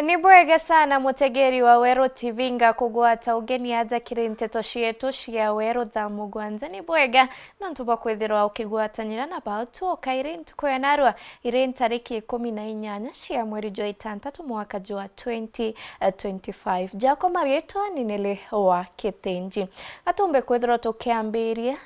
Ni bwega sana mutegeri wa Wero TV nga kugwata ugeni aja kiri nteto cietu cia Wero tha mugwanza. Ni bwega nontuba kwithirwa ukigwatanira na bautu okaire ntuko ya narua ire ntariki 18 cia mweri jwa itantatu mwaka jwa 2025. Jako marieto ninele wa Kithenji. Atumbe kwithirwa tukiambiria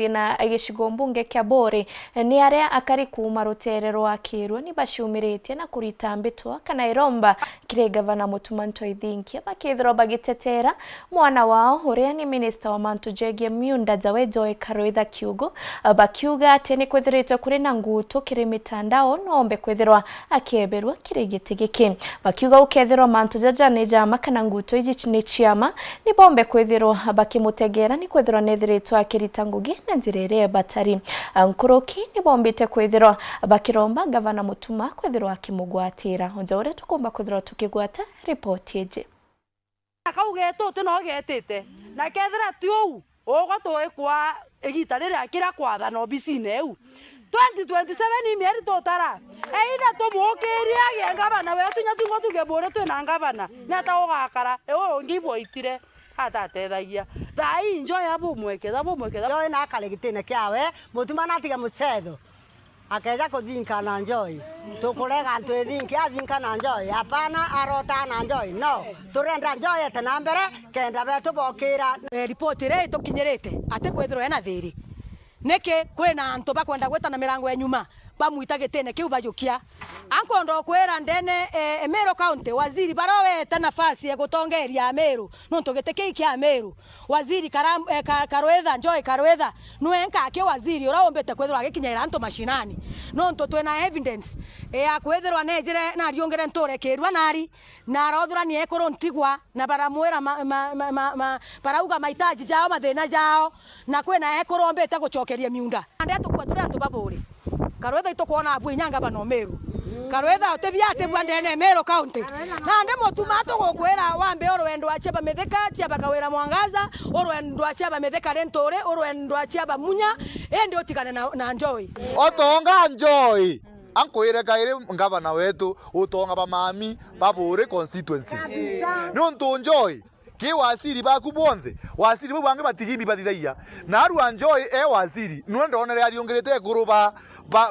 na gicigo mbunge kia Bori ni aria akari kuma rutere rwa Kirwa ni baciumiritie na kuritambitwa kana iromba kire gavana Mutumanto Ithinkia bakithirwa bagitetera mwana wao uria ni minister wa Mantu Jegie Miunda Jawe Joy Karoitha Kiugo bakiuga ati ni kwithiritwe kuri na ngutu kiri mitandao nombe kwithirwa akieberwa kiri giti giki bakiuga ukethirwa Mantu Jaja ni jama kana ngutu iji ni chiama ni bombe kwithirwa bakimutegera ni kwithirwa nethiritwe akirita ngugi na njirere batari nkuruki ni bombite kwithirwa bakiromba gavana Mutuma kwithirwa akimugwatira onjore tukumba kwithirwa tukigwata report yeje akaugeto tino getete na kethira tiu ugo twikwa igita riri akira kwatha no bicine eu 2027 imieri totara eida tumukiria agie gavana wetu nyatungo tugebore twina gavana nyata ugakara ewo ngibwo itire hata tethagia thai enjoy abo mweke yo na akale gitine kiawe Mutuma natiga mucetho akeja kuthinka na Joy tukurega twithinki athinka na Joy hapana arota na Joy no turenda Joy tena mbere kenda betu bokira report ire tukinyirite ate kwithirwo ena thiri neke kwina antu bakwenda gweta na mirango ya nyuma bamuita gitene kiu bajukia ankondo kwera ndene Meru County waziri barawete nafasi ya gutongeria Meru nonto giteke kia Meru waziri Karoitha Joy Karoitha nuenka ke waziri uraombete kwethirwa agikinyira antu mashinani nonto twena evidence ya kwethirwa nejire na riongere ntore kirwa nari na rothura ni ekoro ntigwa na baramwera barauga mahitaji jao mathina jao na kwena ekoro ombete gucokeria Miunda ande tukwetura antu baburi Karoitha itokuona abu inyanga bano Meru Karoitha otebiate bwandene Meru County na ande Mutuma tugukwira wambe orwendo acheba metheka chiaba kawira Mwangaza orwendo acheba metheka rentore orwendo acheba munya ende otigane na Joy otonga Joy ankwire kaire gavana wetu utonga ba mami babure constituency nonto Joy ki wasiri baku bonze wasiri bo bange batigimbi batithaiya naru Joy wasiri nwende onere ariongerete kuruba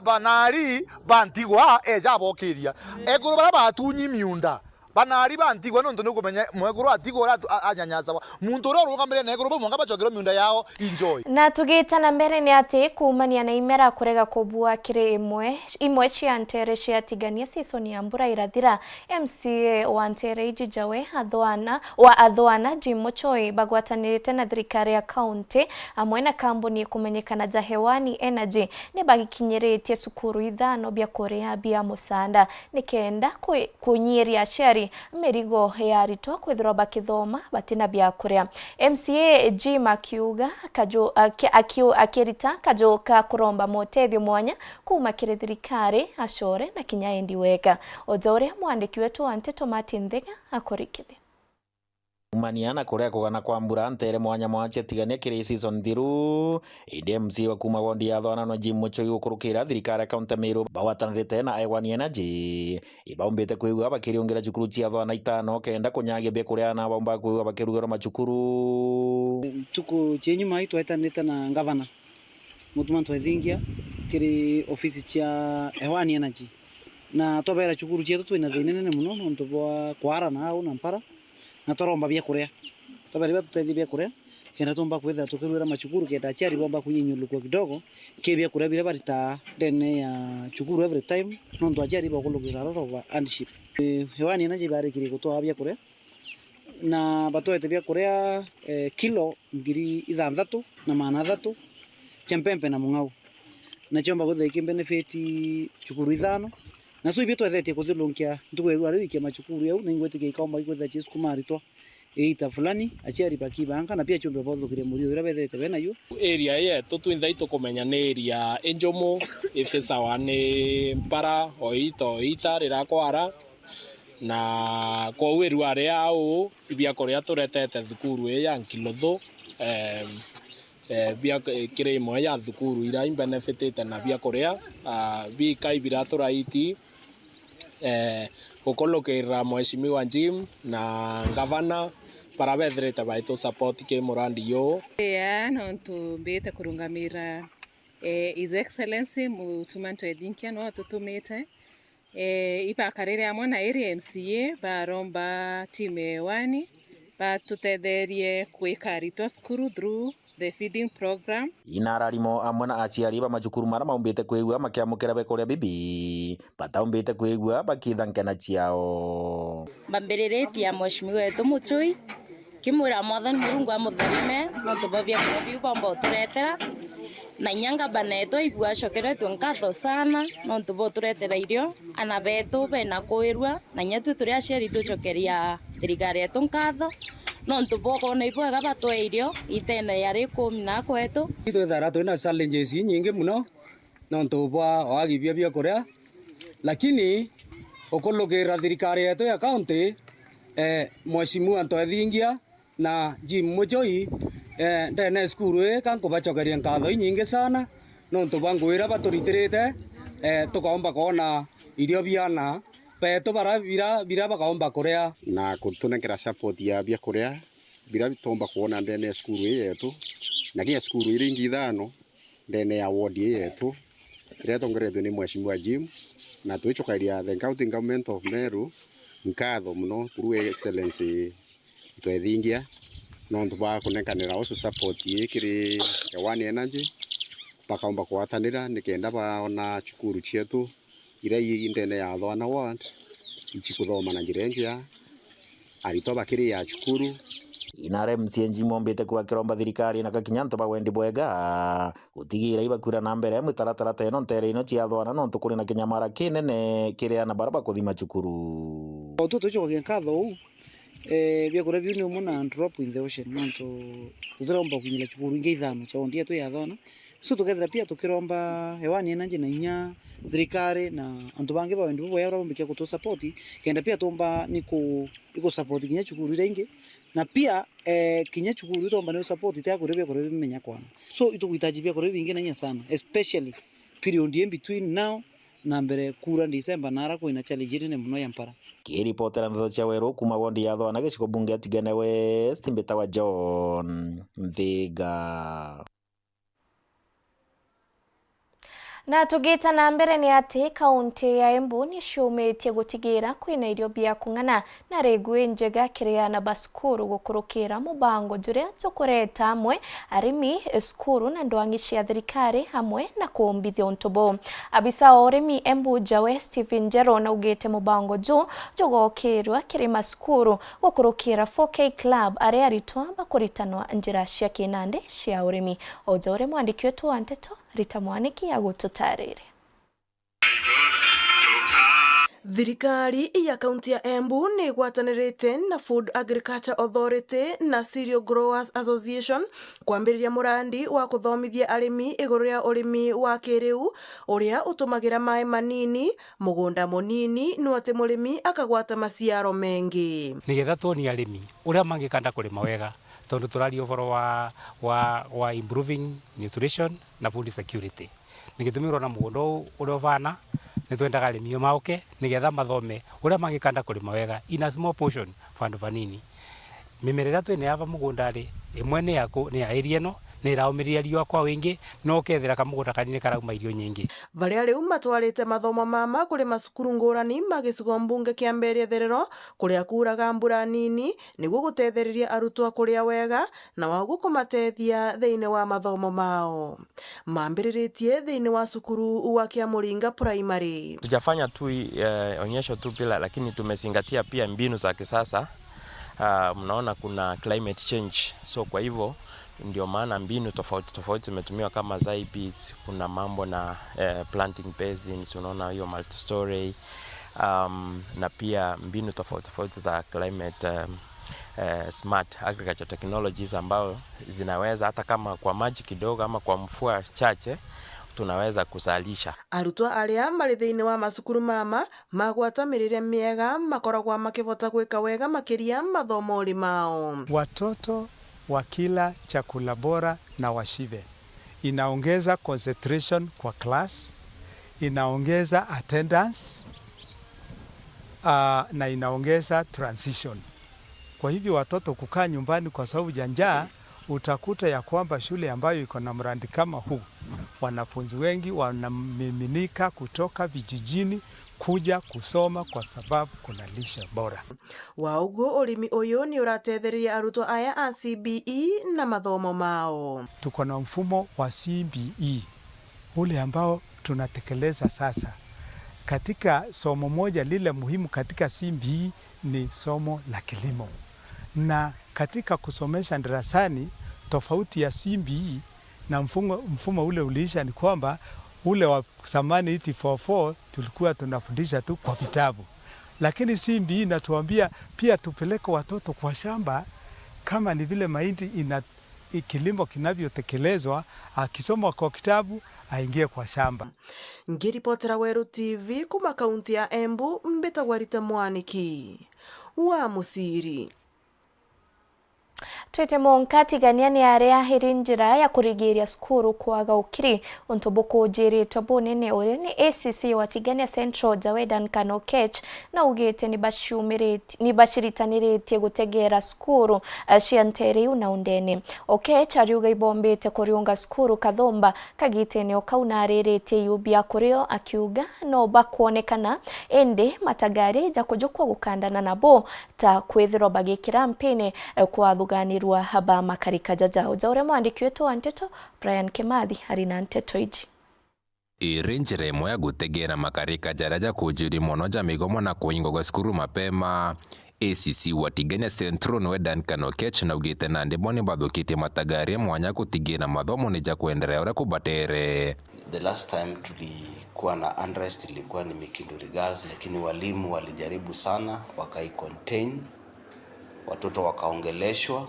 banari bantigwa eja bokiria ekuruba batunyi Miunda banari bantigwa nonto nukumenya mwekuru atigora anyanyasa muntu ro rugamire na ekuruba mwanga bachokero Miunda yao Joy na tugitana mbere ni ati kumania na imera kurega kubua kire imwe cia ntere cia tigania season ya mbura irathira MCA wa ntere iji Jawe Athwana Jim Muchoi bagwatanirite na thirikari ya county amwe na kambuni kumenyekana ja Hewani Energy ni bagikinyiritie cukuru ithano bia kuria bia musanda nikenda kunyiria sheri merigo ya rito kwithirwa bakithoma batina bia kuria MCA Jim akiuga akirita kajoka kuromba motethio mwanya kuma kire thirikari acore na kinyaendi wega ojore mwandiki wetu wa Nteto Martin Thega akorikithia umaniana kuria kugana kwa mbura ntere mwanya mwache tigania kiri season thiru IDMC wa kuma wondi ya Athwana no Jim Muchoi ukurukira thirikari ya county Meru bawatanirite na Hewani Energy ibaumbite kuigwa bakiriongera cukuru cia Athwana itano kenda kunyagia be kuria na baumba kuigwa bakirugera macukuru tuku chenyuma itwetanite na gavana Mutumanto Ithinkia kiri ofisi cia Hewani Energy na tobera cukuru cietu twina thina nene muno nonto bwa kwara na au na mpara na toromba bia kuria tobera tutethi bia kuria kenda tomba kwetha tukirwira machukuru kenda chiari bomba kunyinyulukwa kidogo kebia kuria bile barita dene ya chukuru every time nondo achiari bakulugira roro handship Hewani Energy bari kiri kutoa bia kuria na batoete bia kuria kilo 6,300 na 300 chempempe na mungau na chomba gutheki benefit chukuru ithano na so ibito ethete kuthulunkia ndugu ari wiki machukuru yau ningwetike ikaomba igwetha Jesu kumaritwa eita fulani achiari bakibanga na pia chombe bothukire muri ura bethete bena yu area yetu twinthai tukumenya ni area enjomo ifesa wane mpara oita rirakwara na kwa weru area au ibia korea turetete thukuru ya Nkilotho bia kire imwe ya thukuru ira benefitite na bia korea bi kai biratura iti gukolokirira mheshimiwa Jim na gavana para betherete baito support ke murandi yo no tumbite kurungamira His Excellency Mutumanto Edinkia no tutumite ipakarire amwe na area MCA baromba timu ewani batutetherie kwikaritwa skuru through the feeding program. Inararimo amwe na aciari ba macukuru mara maumbite kwigua makiamukira bekoria bibi bataumbite kwigua bakithankena ciao bambiriretie mheshimiwa wetu Muchui kimura mwathani Murungu amutharime no tubabia kubiu bomba turetera na nyanga baneto igua shokeretwe nkatho sana no tubo turetera irio ana betu bena kuirwa na nyetu turi aceri tucokeria thirikari yetu nkatho no tubo kona ibwega batwe irio itene yari 10 na kwetu twethara twina challenges nyingi muno no tubwa wagibia bia kuria lakini okologera thirikari yetu ya county mheshimiwa Ntwethingia na Jim Muchui ndene skuru kanko bachokeria nkatho nyingi sana no tubangwira baturitirite tukaomba kona irio biana peto bara bira bakaomba kuria na kutunekera support ya bia kuria bira bitomba kuona ndene skuru yetu na kia skuru iringi ithano ndene ya ward yetu ria tongeretwe ni mheshimiwa Jim na twichokeria the county government of Meru nkatho muno through excellency Ntwethingia no tuba kunekanira usu support yikiri Ewani Energy bakaomba kuatanira nikenda baona chukuru chetu ira indene ya Thwana ward ichikuthoma na njirenjia arito bakiri ya chukuru inare msienji mombete kwa kiromba thirikari na kakinyanto ba wendi bwega gutigira ibakura na mbere mutaratara teno ntere ino cia Thwana no tukuri na kinyamara kinene kiria na baraba kuthima chukuru otu tuchoke nkatho bia kura biu ni muna drop in the ocean nanto tutiromba kunyira chukuru ingi ithano cha ondia tu ya Thwana so tukethera pia tukiromba Ewani Energy na inya thirikari na antu bangi ba wendi bwega barombikia kutu support kenda pia tomba niko support kinya chukuru ringi na pia kinya chukuru tomba ni support tia kurebia menya kwana so itukuhitaji pia kurebia ingi na nya sana especially period in between now na mbere kura December nara ko ina challenge ne muno ya mpara kiripotera ntho cia weru kuma wondi ya Thwana giciko bunge atigane West mbita wa John Nthiga. Na tugita na mbere ni ati kaunti ya Embu ni shumetie gutigira kwina irio bia kung'ana na regwe njega kiria na baskuru gukurukira mubango juria tukureta amwe arimi skuru na ndwangi cia thirikari hamwe na kuumbithia untubo abisa orimi Embu Jawe Stephen Jero na ugete mubango jugokirwa kiri maskuru gukurukira 4K club aria aritwa bakuritanwa njira cia kinande cia urimi ojore mwandiki wetu wa Nteto Rita Mwaniki ya gututarire. Thirikari ya kaunti ya Embu ni gwatanirite na Food Agriculture Authority na Cereal Growers Association kwambiriria murandi wa kuthomithia arimi iguru ya urimi wa kiriu uria utumagira mai manini mugunda munini no ati murimi akagwata maciaro mengi nigetha tuoni arimi uria mangikanda kurima wega tondu turari uvoro wa improving nutrition na food security nigitumirwo na mugondo uria vana nitwendaga arimi mauke nigetha mathome uria mangikanda kurima wega in a small portion fandu vanini mimerera twene ava mugundari imwe ni yako ni area no ni raumiria riwa kwa wingi no kethera kamugunda kanini karauma irio nyingi varia riu matwarite mathomo mama kuri masukuru ngurani magicigo mbunge kia Mbeere Therero kuria kuraga mbura nini niguo gutetheriria arutwo kuria wega na wagu kumatethia thiini wa mathomo mao mambiriretie thiini wa sukuru wa Kiamuringa primary. Tujafanya tu onyesho tu bila, lakini tumezingatia pia mbinu za kisasa. Mnaona kuna climate change, so kwa hivyo ndio maana mbinu tofauti zimetumiwa kama Zybits, kuna mambo na planting basins, unaona hiyo multi-story, na pia mbinu tofauti za climate smart agriculture technologies ambao zinaweza hata kama kwa maji kidogo ama kwa mvua chache tunaweza kuzalisha. Arutwa aria mari thiini wa masukuru mama magwatamirire miega makoragwa makivota gwika wega makiria mathomo mao. Watoto wakila chakula bora na washibe, inaongeza concentration kwa class, inaongeza attendance, na inaongeza transition. Kwa hivyo watoto kukaa nyumbani kwa sababu ya njaa, utakuta ya kwamba shule ambayo iko na mradi kama huu, wanafunzi wengi wanamiminika kutoka vijijini kuja kusoma kwa sababu kuna lishe bora. Waugo urimi uyu ni uratethereria arutwo aya a CBE na mathomo mao. Tuko na mfumo wa CBE ule ambao tunatekeleza sasa. Katika somo moja lile muhimu katika CBE ni somo la kilimo. Na katika kusomesha darasani, tofauti ya CBE na mfumo ule uliisha ni kwamba ule wa zamani 844 tulikuwa tunafundisha tu kwa vitabu. Lakini CBE inatuambia pia tupeleke watoto kwa shamba, kama ni vile mahindi kilimo kinavyotekelezwa, akisoma kwa kitabu aingie kwa shamba. Ngiripotera Weru TV kuma kaunti ya Embu, Mbitagwa Rita Mwaniki wa Musiri. Twite monkati ganiani area hirinjira ya kurigiria skuru kwaga ukiri untobuko jiri tobo nene ore ni ACC watigania Central Jawedan Kanokech na ugete ni bashiritanirete gutegera skuru shiantere una undene Okech ariuga ibombete kuriunga skuru kathomba kagitene okaunarerete yubia kurio akiuga no bakuonekana ende matagari ja kujukwa gukandana nabo ta kwethiro bagikira mpene kwa thuganirwa haba makarika jajao jaure mwandiki wetu wa Nteto Brian Kimathi harina Nteto iji irinjire moya gutegera makarika jaraja kujiri monoja migomo na kuingoga skuru mapema. ACC watigania Central Jawedan Kanokech na ugite nande boni bathukite matagari mwanya kutigina mathomo ni ja kuendelea ura kubatere. The last time tulikuwa na unrest ilikuwa ni Mikinduri Girls, lakini walimu walijaribu sana wakai contain, watoto wakaongeleshwa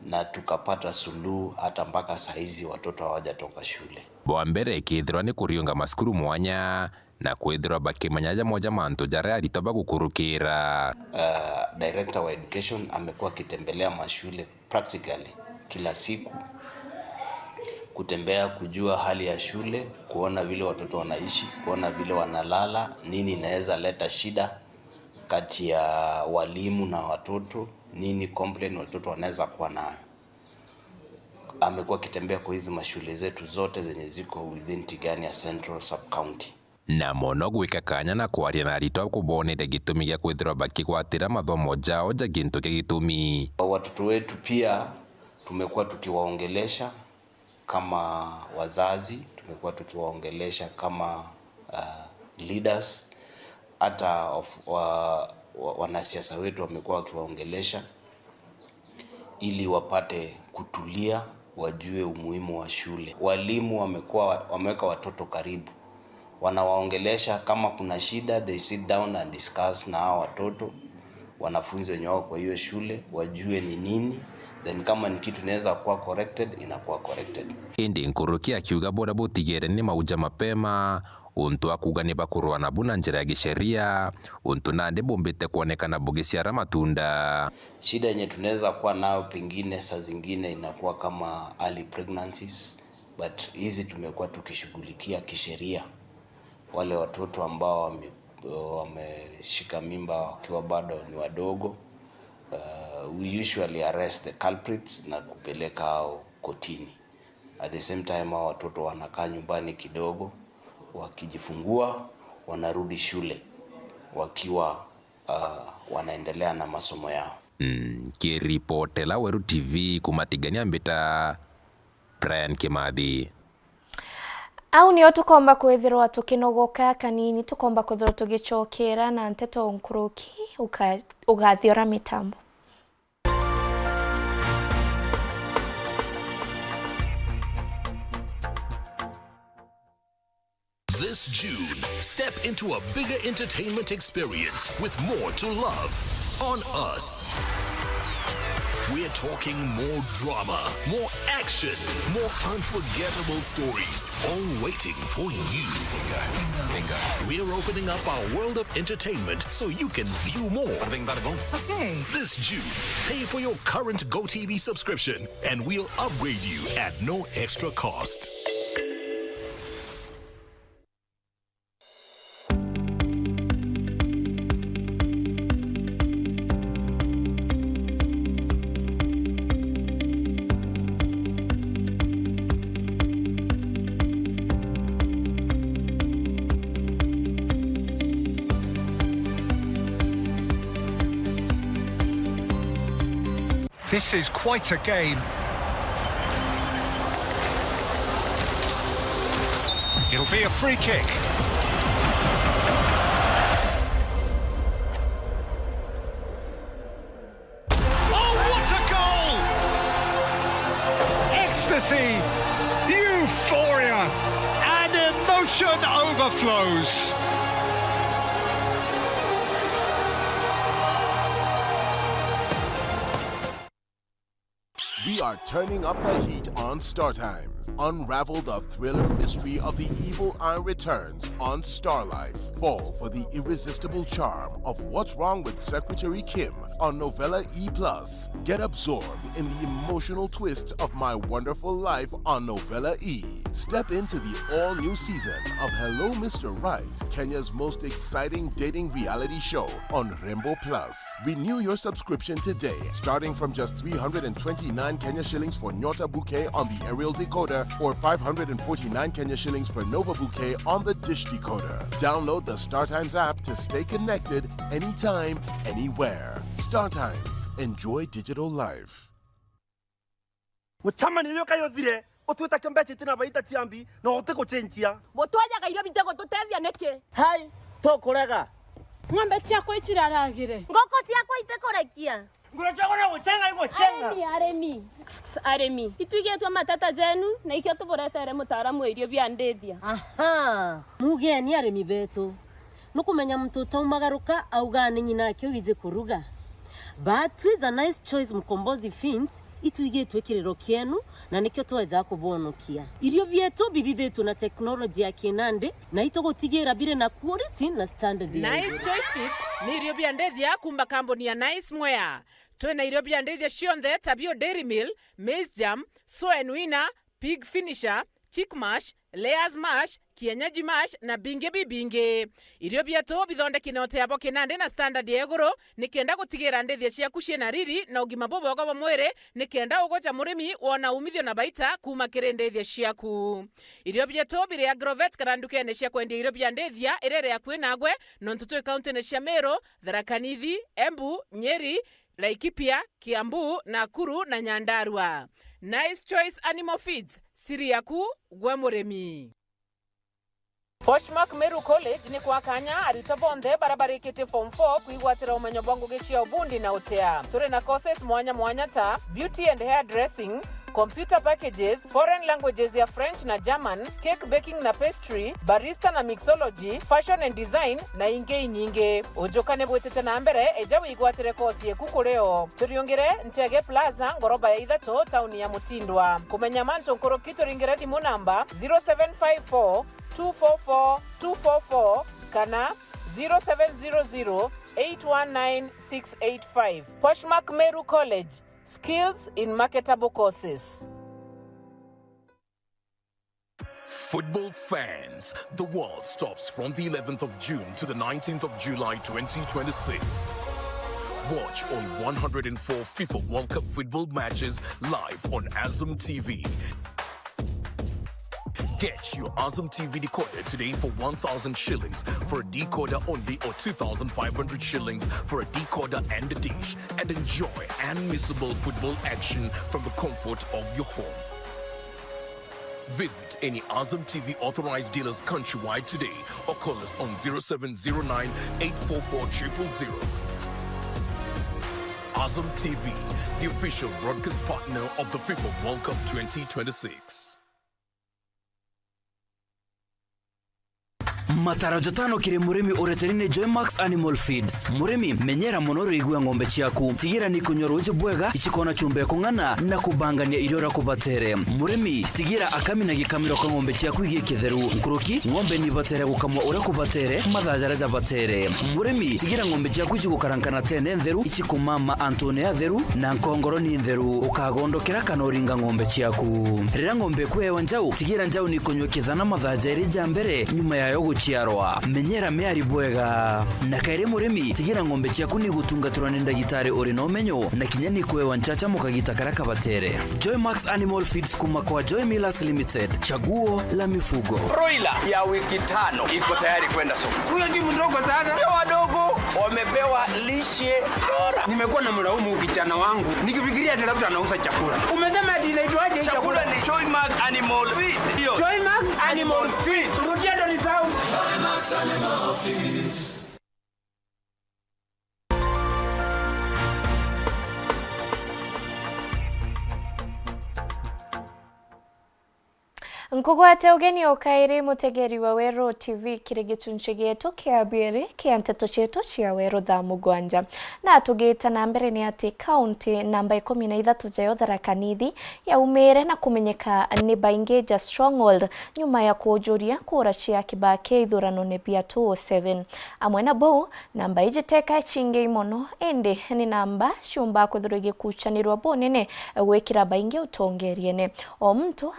na tukapata suluhu hata mpaka saizi watoto hawajatoka shule. Boambere ikithirwa ni kuriunga maskuru mwanya na kwithirwa bakimanyaja moja mantu jara aritoba gukurukira. Director wa education amekuwa akitembelea mashule practically kila siku, kutembea kujua hali ya shule, kuona vile watoto wanaishi, kuona vile wanalala, nini inaweza leta shida kati ya walimu na watoto, nini complain watoto wanaweza kuwa nayo. Amekuwa akitembea kwa hizi mashule zetu zote zenye ziko within Tigania Central Sub-County. Na mono gwika kanya na kwaria na arito kubonete gitumi gya kwithirwa bakigwatira mathomo jao ja gintu kia gitumi. Watoto wetu pia tumekuwa tukiwaongelesha kama wazazi, tumekuwa tukiwaongelesha kama leaders, hata wanasiasa wetu wamekuwa wakiwaongelesha ili wapate kutulia, wajue umuhimu wa shule. Walimu wameweka watoto karibu, wanawaongelesha kama kuna shida, they sit down and discuss na hao watoto, wanafunzi wenye wao kwa hiyo shule, wajue ni nini, then kama ni kitu inaweza kuwa corrected, inakuwa corrected. Indi nkuruki akiuga bora butigere ni mauja mapema, untu akuga ni bakurwa na buna njira ya gisheria, untu nande bombete kuonekana bugisiara matunda. Shida yenye tunaweza kuwa nayo pengine saa zingine inakuwa kama early pregnancies, but hizi tumekuwa tukishughulikia kisheria. Wale watoto ambao wameshika mimba wakiwa bado ni wadogo, we usually arrest the culprits na kupeleka hao kotini. At the same time hao watoto wanakaa nyumbani kidogo, wakijifungua wanarudi shule wakiwa wanaendelea na masomo yao. Kiripotela Weru TV kumatigania Mbita Brian Kimathi. Au niyo tukomba kwithirwa tukinogoka kanini, tukomba kwithirwa tugicokera na Nteto Nkuruki ugathiora mitambo. This June, step into a bigger entertainment experience with more to love on Us. We're talking more drama, more action, more unforgettable stories, all waiting for you. We're opening up our world of entertainment so you can view more. Okay. This June, pay for your current GoTV subscription and we'll upgrade you at no extra cost. This is quite a game. It'll be a free kick. Oh, what a goal! Ecstasy, euphoria, and emotion overflows. We are turning up the heat on Star Times. Unravel the thriller mystery of the evil eye returns on Star Life. Fall for the irresistible charm of What's Wrong with Secretary Kim on Novella E+. Get absorbed in the emotional twists of My Wonderful Life on Novella E. Step into the all-new season of Hello Mr. Right, Kenya's most exciting dating reality show on Rainbow Plus. Renew your subscription today, starting from just 329 Kenya shillings for Nyota Bouquet on the aerial decoder or 549 Kenya shillings for Nova Bouquet on the dish decoder. Download the StarTimes app to stay connected anytime, anywhere. StarTimes. Enjoy digital life. Mutamani yoka yothire otweta kembeche tena baita tiambi na oteko chenjia botwaja gaire bitego tutethia neke hai tokorega ng'ombe ciakwa itiraragire ngoko ciakwa itekorekia ngurachagwa na guchenga iguchenga aremi ituigetwa matata jenu na ikio tuboretere mutaaramu irio bia ndethia aha mugeni aremi betu nukumenya mtu taumagaruka augane nyina akio wize kuruga but with a nice choice mkombozi fins ituigetwe kirero kienu na nikio tweza kubonokia irio bietu bithithetwo na teknolojia ya kinande na itogotigira bire na quality na standard. Nice Choice Fits ni irio bia ndethia kumba kamboni ya Nice Mwea. Twena irio bia ndethia cionthe tabio Dairy Mill, Maize Jam, Soy Wina, Pig Finisher, Chick Mash, Layers Mash, Kienyeji Mash na binge bibinge. Irio bietu bithondeki na oteabo kinande na standard ya iguru nikenda gutigira ndethia ciaku ciena riri na ugima bobogo wa mwire nikenda ugocha murimi wona umithio na baita kuma kire ndethia ciaku. Irio bietu bire ya Grovet karandukene cia kwendia irio bia ndethia irere ya kwinagwe nontutu county ne cia Meru, Tharaka Nithi, Embu, Nyeri, Laikipia, Kiambu, Nakuru na Nyandarua. Nice Choice Animal Feeds, siri yaku gwe murimi. Poshmark Meru College ni kwa kanya arita bonde barabara ikiti form 4 kuigwatira umenyo bwangu gishia ubundi na utea. Turi na courses mwanya ta beauty and hair dressing, computer packages, foreign languages ya French na German, cake baking na pastry, barista na mixology, fashion and design na ingei nyinge. Ujokane bwetete na mbere eja wigwatire course ye kukureo. Turiongere Ntege Plaza ngoroba ya Idhato town ya Mutindwa. Kumenya manto nkorokito ringere dimu namba 0754 244 kana 0700 819 685. Poshmark Meru College. Skills in marketable courses. Football fans, the world stops from the 11th of June to the 19th of July 2026. Watch all 104 FIFA World Cup football matches live on Azam TV. Get your Azam TV decoder today for 1,000 shillings for a decoder only or 2,500 shillings for a decoder and a dish, and enjoy unmissable football action from the comfort of your home. Visit any Azam TV authorized dealers countrywide today or call us on 0709 844 000. Azam TV, the official broadcast partner of the FIFA World Cup 2026. Matarajo tano kire murimi ureterine Joymax Animal Feeds. Murimi menyera monoro igua ngombe ciaku. Tigira ni kunyoro bwega ichikona chumbe kungana na kubangania irora kubatere. Murimi tigira akamina gikamiro kwa ngombe ciaku igie kitheru. Nkuruki ngombe ni batere gukamwa ure kubatere mathajareza batere. Murimi tigira ngombe ciaku ichigukarankana tene ntheru ichikumama Antonia theru na nkongoro ni ntheru ukagondokera kanoringa ngombe ciaku. Rira ngombe kwewa njau tigira njau ni kunywa kithana mathajarija mbere nyuma yayo guchi ciarwa menyera meari bwega na kaire murimi tigira ng'ombe ciaku ni gutungatirwa ni ndagitari uri no menyo na kinya ni kwewa nchacha mukagita karaka batere. Joy Max Animal Feeds kuma kwa Joy Millers Limited, chaguo la mifugo. Broiler ya wiki 5 iko tayari kwenda soko. Huyo ni mdogo sana. Ndio wadogo wamepewa lishe bora. Nimekuwa na mlaumu kijana wangu nikifikiria ati labda anauza chakula. Umesema ati inaitwaje chakula? Ni Joy Max Animal Feed. Ndio. Joy Max Animal Feed. Surudia ndo ni sawa. Joy Max Animal Feed. Nkugwate ugeni okairi mutegeri wa Wero TV kiri gicunci gietu kia biri kia nteto cietu cia Wero thaa mugwanja na tugita na mbere ni ati county namba 13 jayo Tharaka Nithi ya umire na kumenyeka ni baingeja stronghold nyuma ya kujuria kura cia Kibaki ithurano ne bia 207 amwe na bo namba ijiteka chinge imono ende ni namba ciumba kuthurigi kuchanirwa bonene gwikira bainge utongeriene o mtu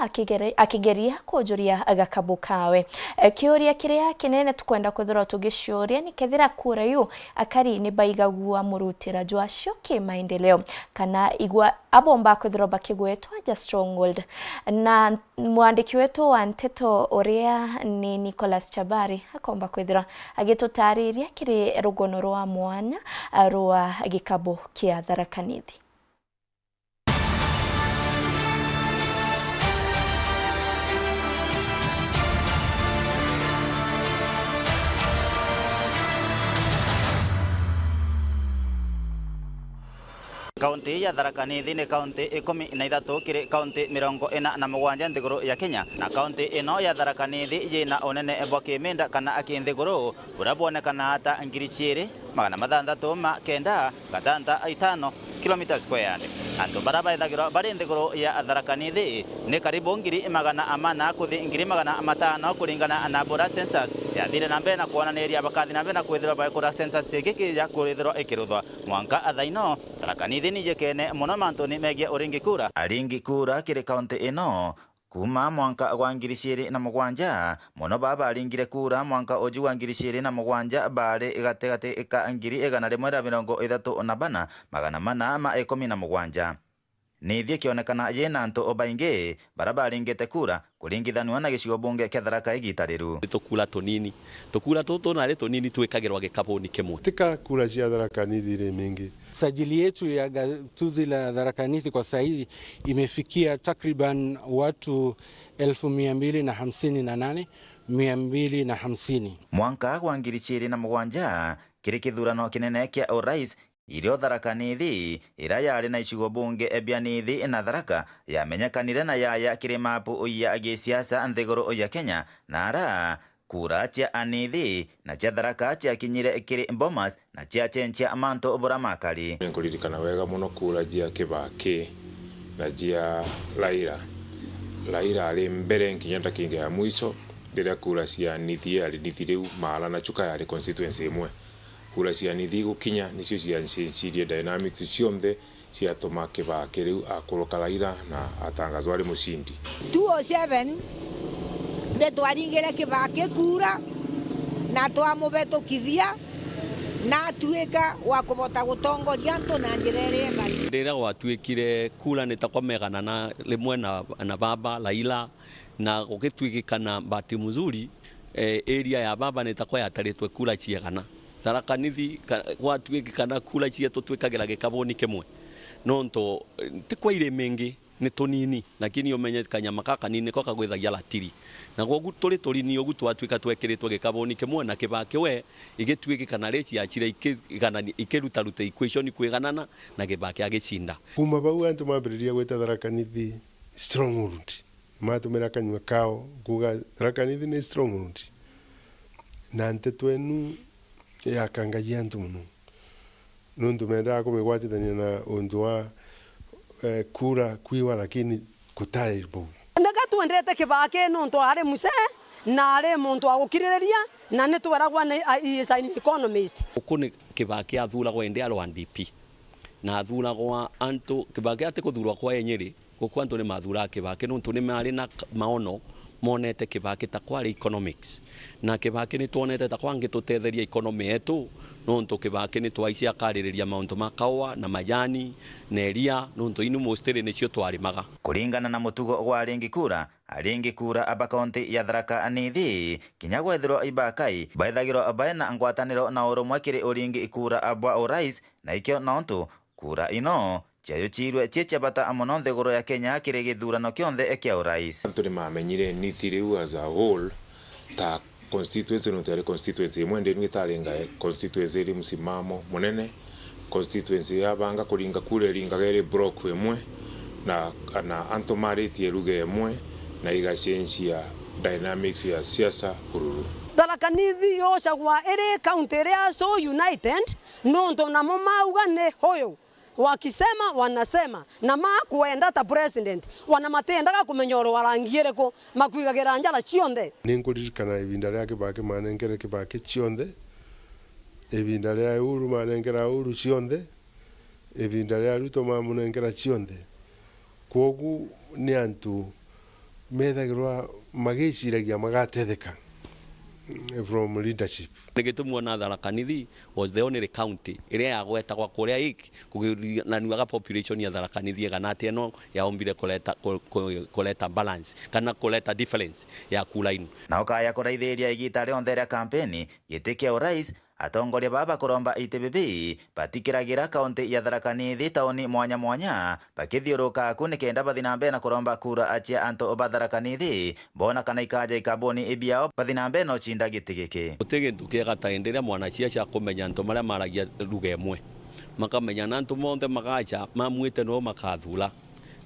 akigeria kujuria agakabu kawe kiuria kiria kinene tukwenda kuthura tugishuria ni kethira kura yu akari ni baigagua murutira jwasho ki maendeleo kana igwa abomba kuthura bakigwetwa ja stronghold na mwandiki wetu wa nteto uria ni Nicholas Chabari akomba kuthura agitutariria kiri rugono rwa mwanya rwa gikabu kia Tharaka Nithi. Kaunti ya Tharaka Nithi ni kaunti 13 kiri kaunti 47 nthiguru ya Kenya na kaunti ino ya Tharaka Nithi yina unene bwa kimenda kana akinthiguru burabonekana ata 2,695 kilomita square. Antu baraba ithagirwa bari nthiguru ya Tharaka Nithi ni karibu 400 kuthi 500 kulingana na bura census ya thire na mbere na kuonaniria bakathi na mbere na kwithirwa bakura census giki ya kurithirwa ikiruthwa mwanka athaino Tharaka Nithi ni jekene muno mantu ni megie uringi kura aringi kura kiri kaunti ino kuma mwanka wa 2007 muno baba aringire kura mwanka oju wa 2007 bari igategate ika 1,134 417 Nithi kionekana yena antu obainge baraba aringite kura kuringithanwa na gicigo bunge kia Tharaka igitariru tukula tonini tukula toto na tonini twekagirwa gikaboni kimwe tika kura cia Tharaka Nithi ri mingi. Sajili yetu ya gatuzi la Tharaka Nithi kwa sasa imefikia takriban watu 258,250. Mwanka wa 2007 kiri kithurano kinene kia urais irio Tharaka Nithi ira yari na icigo bunge ebia Nithi na Tharaka yamenyekanire na yaya kiri mapu ya gisiasa nthiguru ya Kenya na ara kura cia Anithi na cia Tharaka cia kinyire kiri Bomas na cia chenchia manto bura makari. Nkuririkana wega muno kura cia Kibaki na cia Raila ari mbere nkinya kinga ya mwicho ndiria kura cia Nithi ari Nithi riu Mala na Chuka yari constituency imwe. Kura cia Nithi gukinya nicio ciancirie dynamics cionthe ciatuma Kibaki riu akuruka Raila na atangazwa ari mucindi. 207 ndetwaringire Kibaki kura na twamubetukithia na tuika wa kubota gutongoria antu na njira iria bari ndira gwatuikire kura nitakomegana na rimwe na baba Raila na gugituikikana Bahati Mzuri area ya baba nitakwa yataritwe kura ciegana Tharaka Nithi gwatuikikana kura cietu twikagira gikaboni kimwe nonto tikwa ire mingi ni tonini lakini umenye kanyama kaka nini ko kagwithagia latiri na gogu turi turini ogu twatuika twekiritwe gikaboni kimwe na Kibaki we igituikikana reci ya chira ikiruta rute equation kwiganana na Kibaki agicinda kuma bau antu mambiriria gweta Tharaka Nithi stronghold matumira kanywa kao kuga Tharaka Nithi ni stronghold na nteto enu ya kangagia antu muno nundu menda kumigwatithania na undu wa kura kwiwa lakini kutari bo ndaga tuendete Kibaki nundu ari muse na ari muntu wa gukiriria na ni tweragwa is an economist ukuni Kibaki athuragwa ende aro NDP na athuragwa antu Kibaki ate kuthurwa kwa enyeri gukwa antu ni mathura Kibaki nundu ni mari na maono monete kibaki ta kwari economics na kibaki ni tuonete ta kwangi tutetheria economy yetu nonto kibaki ni twaisia kaririria mauntu makawa na majani na eria nonto inu mosteri ni cio twarimaga kuringana na mutugo wa aringi kura aba kaunti ya Tharaka Nithi kinya gwethirwo ibakai baithagirwo baena ngwataniro na urumwe kiri uringi ikura abwa urais na ikio nonto kura ino chayo chirwe chiechabata muno nthiguru ya Kenya kiri githurano kionthe kia urais antu ni mamenyire Nithi riu as a whole ta constituency no tare constituency mwende ni tarenga constituency ri msimamo munene constituency ya banga kuringa kule ringa gere block emwe na anto maritie ruge emwe na igacenjia dynamics ya siasa kururu Tharaka Nithi yoshagwa ere county area so united nonto na mauga ne hoyo wakisema wanasema na makwenda ta president wanamatendaga kumenyoro warangiere ko makwigagira njara cionthe ninkuririkana ibinda ria Kibaki manengere Kibaki cionthe ibinda ria Uhuru manengera Uhuru cionthe ibinda ria Ruto mamunengera cionthe kogu ni antu methagirwa magiciragia magatetheka from leadership. Nigitumwo Tharaka Nithi was the only county iria yagwetagwa kuria iki kugirananiwaga population ya Tharaka Nithi ganati eno yaombire kuleta balance kana kuleta difference ya kula ino na ukaya kuraithiria igita rionthe ria kampeni gitikia urais atongoria baba kuromba ITBB batikiragira kaunti ya Tharaka Nithi tauni mwanya mwanya bakithiuruka kunikenda bathinambe na kuromba kura achia anto ba Tharaka Nithi bona kana ikaja ikaboni ibiao bathinambe no chinda gitigiki utegentu kiega taenderia mwana cia kumenya anto maria maragia ruga emwe makamenya na anto monthe magacha mamwite no makathula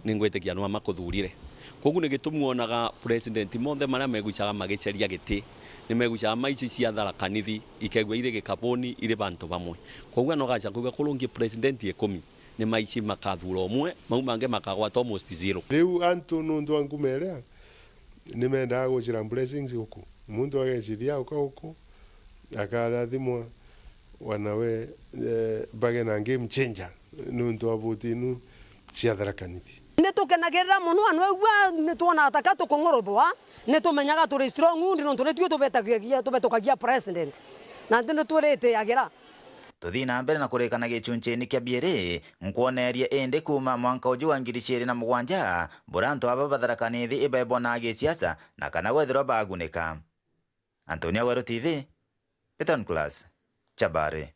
ningwitikia no makuthurire kogu nigitumwonaga president monthe maria megucaga magiceria giti ni megucaga maici cia Tharaka Nithi ikegwa ire gikaboni ire bantu bamwe kogu no gacha kuga kulungi president 10 ni maici makathura omwe mau mange makagwata almost zero riu antu nundu angumerea ni menda gucira blessings huku mundu ageciria uko akarathimwa wanawe bagena game changer nundu abutinu cia Tharaka Nithi nitukenagirira muno anwegwa nituona ataka tukongorothwa nitumenyaga turi strong ndi nontu nitue tubetokagia president na ndi turete agira tuthina mbere na kurekana gichuncheni kia biere nkwoneria ende kuma mwanka uju wa 2007 buranto aba Tharaka Nithi ibebona gisiasa na kana gwethirwa bagunika Antonio Wero TV Beton Class Chabare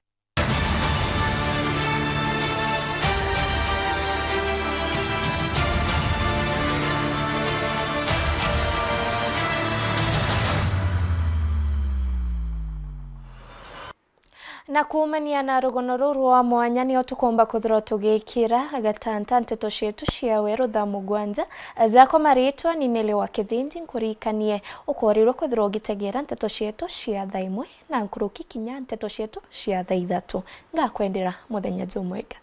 na kumania na rugono ruru wa mwanya ni otukomba kuthira tugikira agatanta nteto cietu cia weru thaa mugwanja zako maritwa ni Nele wa Kithinji nkurikanie ukorirwo kuthira ugitegera nteto cietu cia thaa imwe na nkuruki kinya nteto cietu cia thaa 3 ngakwendera muthenya jumwega.